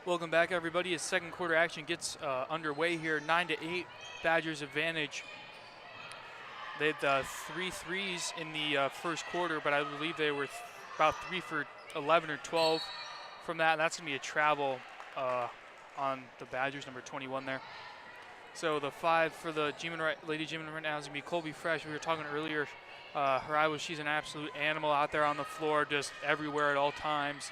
Welcome back, everybody, as second quarter action gets underway here. 9-8, Badgers advantage. They had 3 threes in the first quarter, but I believe they were about 3 for 11 or 12 from that. And that's going to be a travel on the Badgers, number 21 there. So the 5 for the Lady G-Men right now is going to be Colby Fresh. We were talking earlier, she's an absolute animal out there on the floor, just everywhere at all times.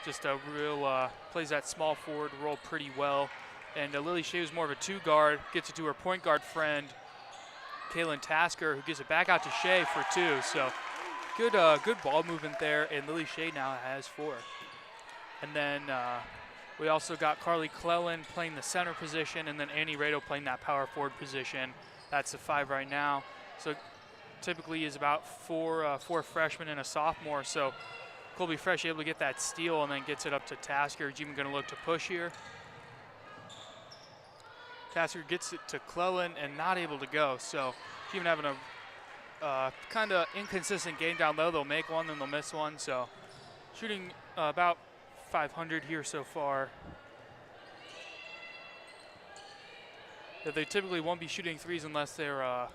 Just a real, plays that small forward role pretty well. And Lily Shea was more of a 2-guard, gets it to her point guard friend, Kaylin Tasker, who gives it back out to Shea for 2. So good ball movement there, and Lily Shea now has 4. And then we also got Carly Clellan playing the center position, and then Annie Rado playing that power forward position. That's the 5 right now. So typically is about four freshmen and a sophomore. So Colby Fresh able to get that steal and then gets it up to Tasker. G-Men going to look to push here. Tasker gets it to Clellan and not able to go. So G-Men having a kind of inconsistent game down low. They'll make one, then they'll miss one. So shooting about 500 here so far. They typically won't be shooting threes unless they're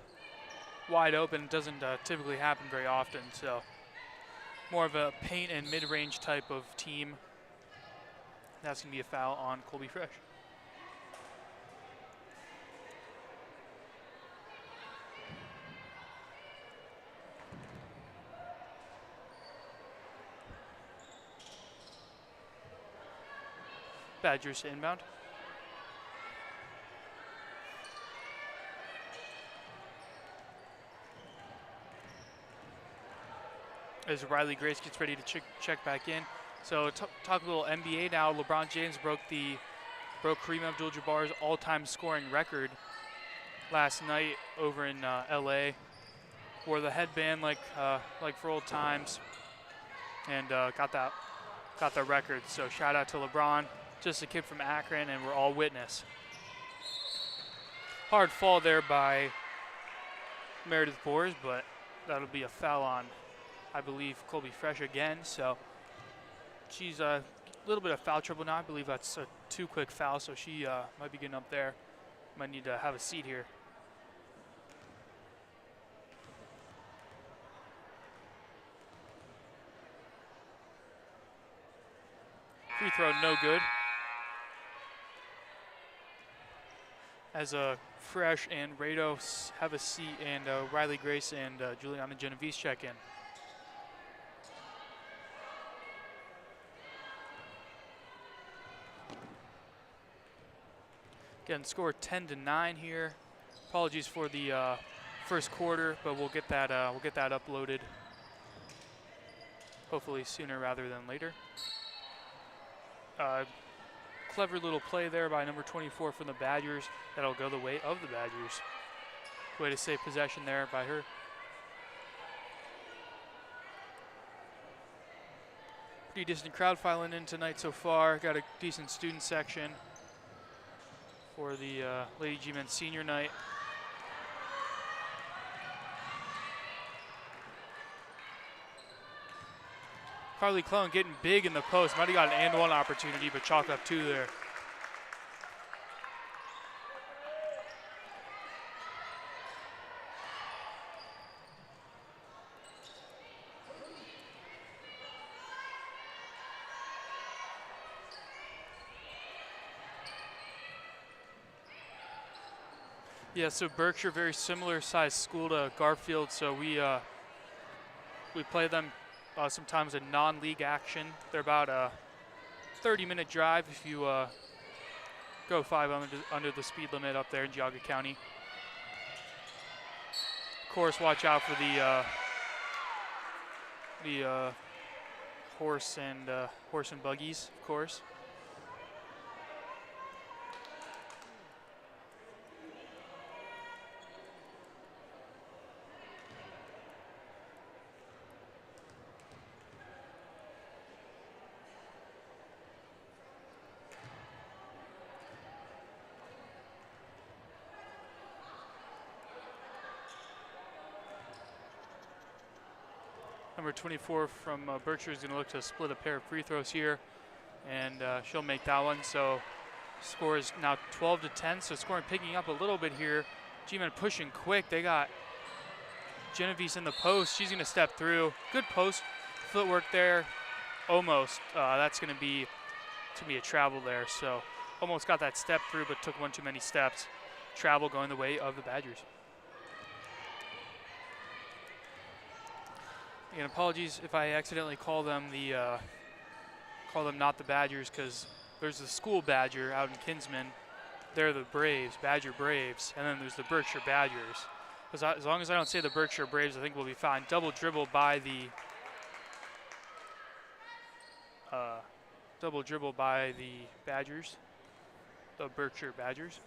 wide open. It doesn't typically happen very often. So more of a paint and mid-range type of team. That's going to be a foul on Colby Fresh. Badgers inbound. As Riley Grace gets ready to check back in. So talk a little NBA now. LeBron James broke Kareem Abdul-Jabbar's all-time scoring record last night over in LA. Wore the headband like for old times, and got the record. So shout out to LeBron, just a kid from Akron, and we're all witness. Hard fall there by Meredith Boers, but that'll be a foul on, I believe, Colby Fresh again. So she's a little bit of foul trouble now. I believe that's a 2 quick foul, so she might be getting up there. Might need to have a seat here. Free throw no good. As Fresh and Rado have a seat, and Riley Grace and Juliana Genovese check in. Again, score 10-9 here. Apologies for the first quarter, but we'll get that uploaded hopefully sooner rather than later. Clever little play there by number 24 from the Badgers. That'll go the way of the Badgers. Way to save possession there by her. Pretty decent crowd filing in tonight so far. Got a decent student section for the Lady G-Men senior night. Carly Clone getting big in the post. Might have got an and-one opportunity, but chalk up 2 there. Yeah, so Berkshire, very similar size school to Garfield, so we play them sometimes in non-league action. They're about a 30-minute drive if you go 5 under the speed limit up there in Geauga County. Of course, watch out for the horse and buggies, of course. Number 24 from Berkshire is going to look to split a pair of free throws here. and she'll make that one. So score is now 12-10. So scoring picking up a little bit here. G-Men pushing quick. They got Genovese in the post. She's going to step through. Good post footwork there. Almost. That's going to be a travel there. So almost got that step through, but took one too many steps. Travel going the way of the Badgers. And apologies if I accidentally call them not the Badgers, because there's the school Badger out in Kinsman. They're the Braves, Badger Braves, and then there's the Berkshire Badgers. As long as I don't say the Berkshire Braves, I think we'll be fine. Double dribble by the Badgers, the Berkshire Badgers.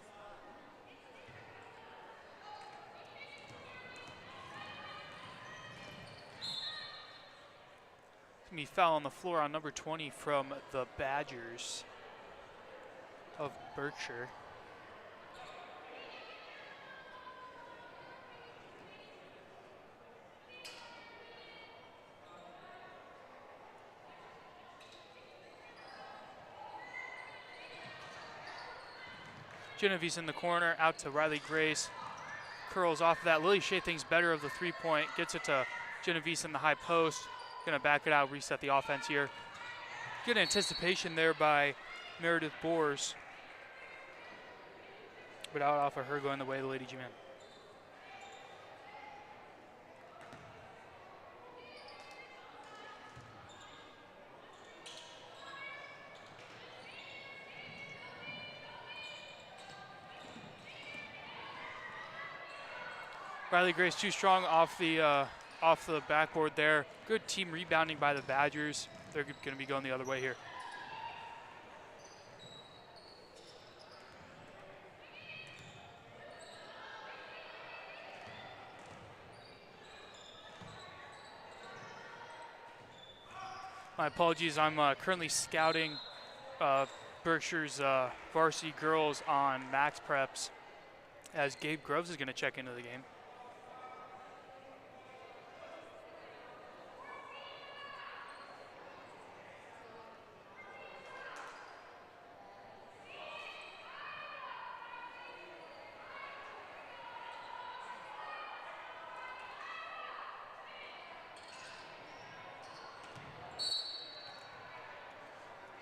He foul on the floor on number 20 from the Badgers of Berkshire. Genovese in the corner, out to Riley Grace. Curls off of that. Lily Shea thinks better of the three-point, gets it to Genovese in the high post. Gonna back it out, reset the offense here. Good anticipation there by Meredith Boers. But out off of her going the way of the Lady G-Men. Riley Grace too strong off the backboard there. Good team rebounding by the Badgers. They're going to be going the other way here. My apologies, I'm currently scouting Berkshire's varsity girls on Max Preps, as Gabe Groves is going to check into the game.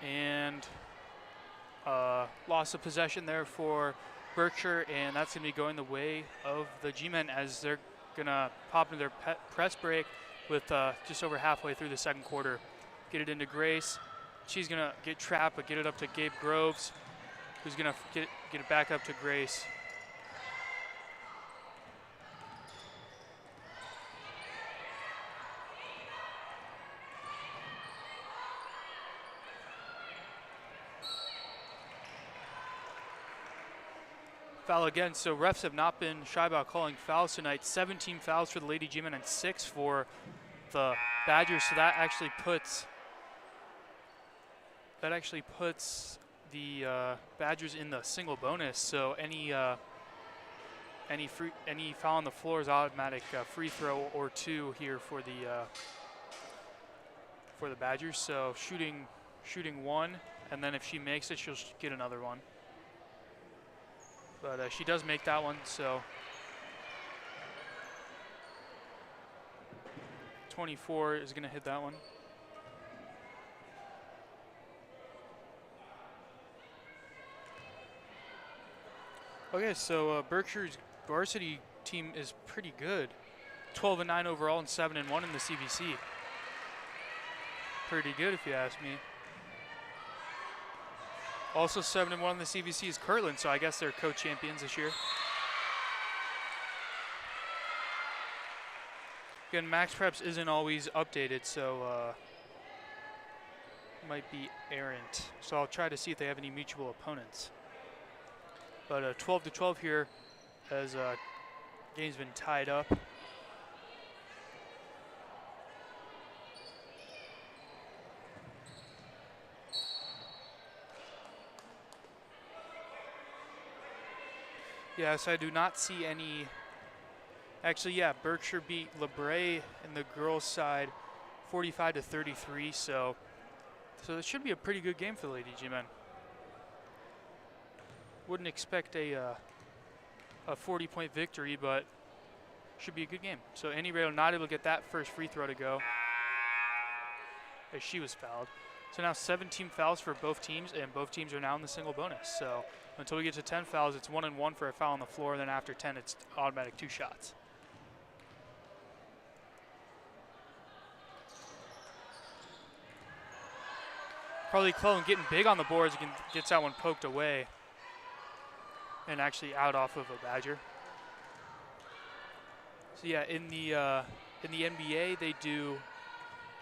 And loss of possession there for Berkshire, and that's going to be going the way of the G-Men as they're going to pop into their press break with just over halfway through the second quarter. Get it into Grace. She's going to get trapped, but get it up to Gabe Groves, who's going to get it back up to Grace. Foul again, so refs have not been shy about calling fouls tonight. 17 fouls for the Lady G-Men and 6 for the Badgers, so that actually puts the Badgers in the single bonus. So any foul on the floor is automatic free throw or 2 here for the Badgers. So shooting 1, and then if she makes it, she'll get another one. But she does make that one, so 24 is going to hit that one. Okay, so Berkshire's varsity team is pretty good. 12-9 overall and 7-1 in the CVC. Pretty good if you ask me. Also 7-1 in the CVC is Kirtland, so I guess they're co-champions this year. Again, Max Preps isn't always updated, so might be errant. So I'll try to see if they have any mutual opponents. But 12-12 here as game's been tied up. Yes, I do not see any. Actually, yeah, Berkshire beat LeBray in the girls' side 45-33, so So this should be a pretty good game for the Lady G-Men. Wouldn't expect a 40-point victory, but should be a good game. So Annie Rado not able to get that first free throw to go as she was fouled. So now 17 fouls for both teams, and both teams are now in the single bonus. So until we get to 10 fouls, it's 1-1 for a foul on the floor, and then after 10, it's automatic 2 shots. Carly Clone getting big on the boards, gets that one poked away and actually out off of a Badger. So yeah, in the NBA they do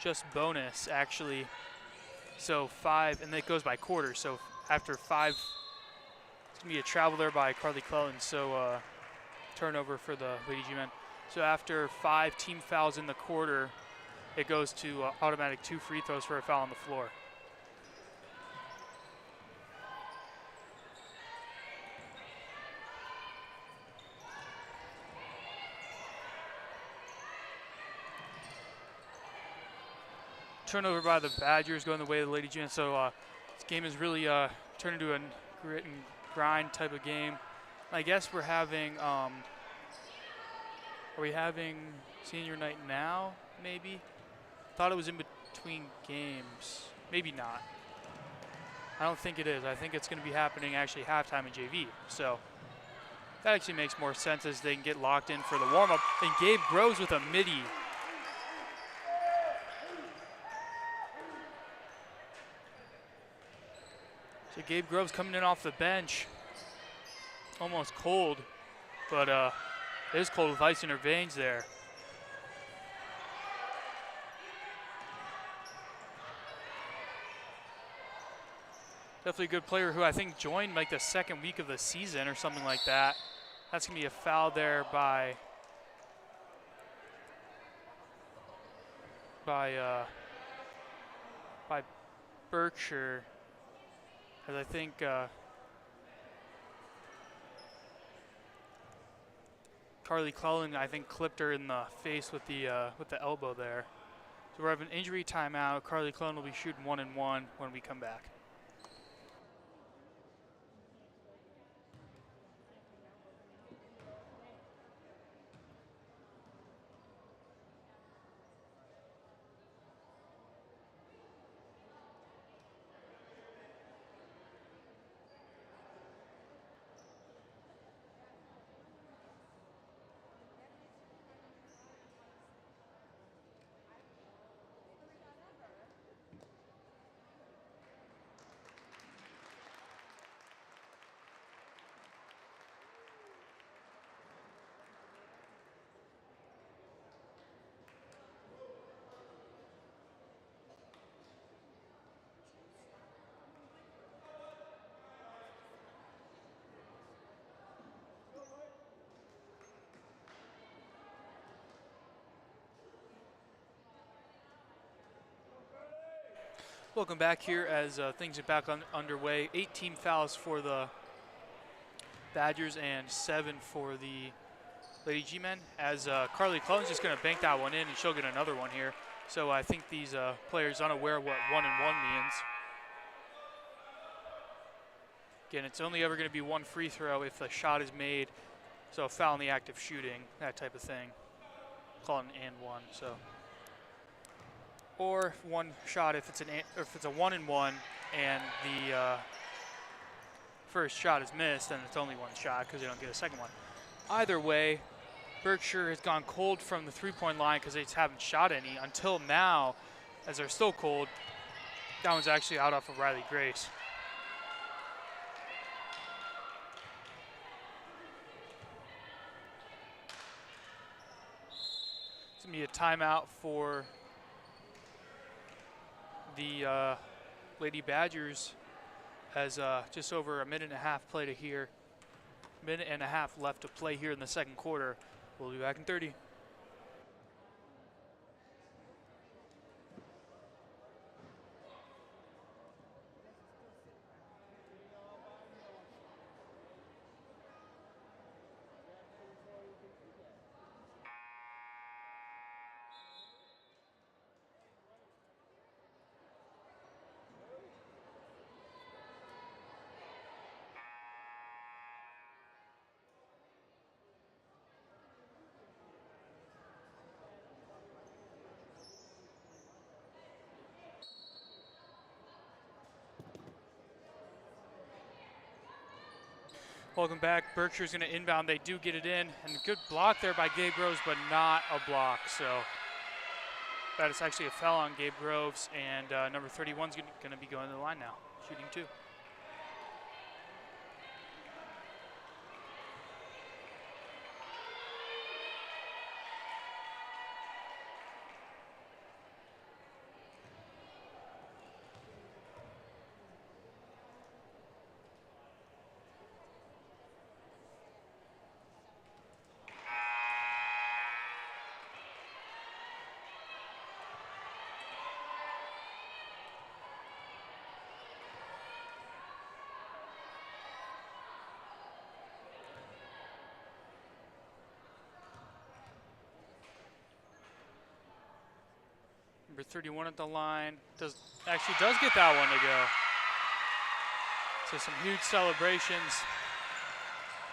just bonus actually. So 5, and it goes by quarters. So after 5, it's gonna be a travel there by Carly Clone. So turnover for the Lady G-Men. So after 5 team fouls in the quarter, it goes to automatic 2 free throws for a foul on the floor. Turnover by the Badgers going the way of the Lady G-Men. So this game is really turned into a grit and grind type of game. I guess we're having, are we having senior night now, maybe? Thought it was in between games. Maybe not. I don't think it is. I think it's going to be happening actually halftime in JV. So that actually makes more sense as they can get locked in for the warm-up. And Gabe Groves with a midi. So Gabe Groves coming in off the bench, almost cold, but it is cold with ice in her veins there. Definitely a good player who I think joined like the second week of the season or something like that. That's gonna be a foul there by Berkshire. As I think Carly Cullen, I think, clipped her in the face with the elbow there. So we're having an injury timeout. Carly Cullen will be shooting 1-1 when we come back. Welcome back here as things are back underway. 18 fouls for the Badgers and 7 for the Lady G-Men. As Carly Cullen's just going to bank that one in, and she'll get another one here. So I think these players unaware of what 1-1 means. Again, it's only ever going to be 1 free throw if the shot is made. So a foul in the act of shooting, that type of thing. Call it an and 1. So. Or 1 shot if it's a 1-1 and the first shot is missed, then it's only 1 shot because they don't get a second one. Either way, Berkshire has gone cold from the 3-point line because they just haven't shot any until now, as they're still cold. That one's actually out off of Riley Grace. It's gonna be a timeout for the Lady Badgers, as just over a minute and a half play to here. Minute and a half left to play here in the second quarter. We'll be back in 30. Welcome back. Berkshire's going to inbound. They do get it in. And good block there by Gabe Groves, but not a block. So that is actually a foul on Gabe Groves. And number 31 is going to be going to the line now, shooting 2. Number 31 at the line does get that one to go. So some huge celebrations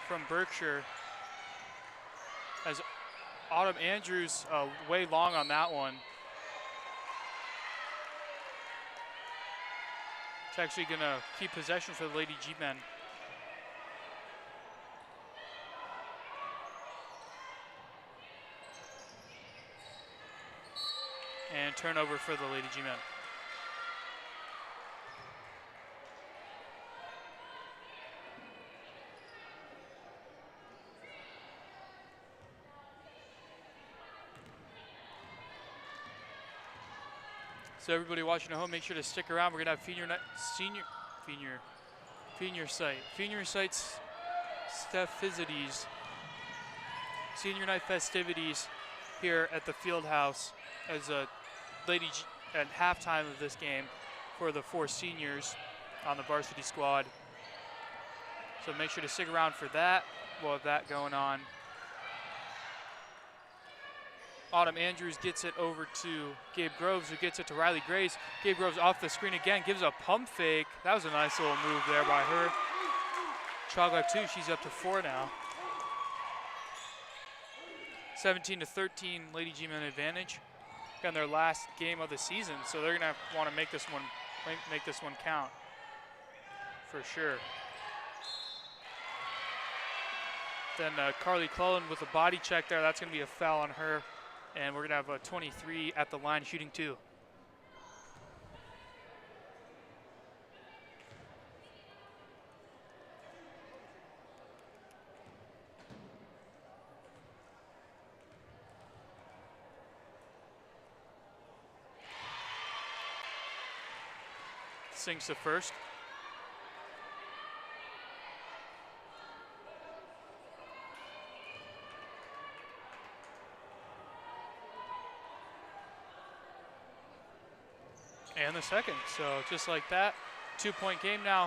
from Berkshire as Autumn Andrews way long on that one. It's actually going to keep possession for the Lady G-Men. And turnover for the Lady G-Men. So everybody watching at home, make sure to stick around. We're gonna have Senior Sites festivities, Senior Night festivities here at the Field House as a at halftime of this game for the 4 seniors on the varsity squad. So make sure to stick around for that. We'll have that going on. Autumn Andrews gets it over to Gabe Groves, who gets it to Riley Grace. Gabe Groves off the screen again, gives a pump fake. That was a nice little move there by her. Chalk up 2, she's up to 4 now. 17-13, Lady G-Men advantage. On their last game of the season, so they're gonna want to make this one count for sure. Then Carly Cullen with a body check there. That's gonna be a foul on her, and we're gonna have a 23 at the line shooting 2. Sinks the first. And the second. So just like that, 2-point game now.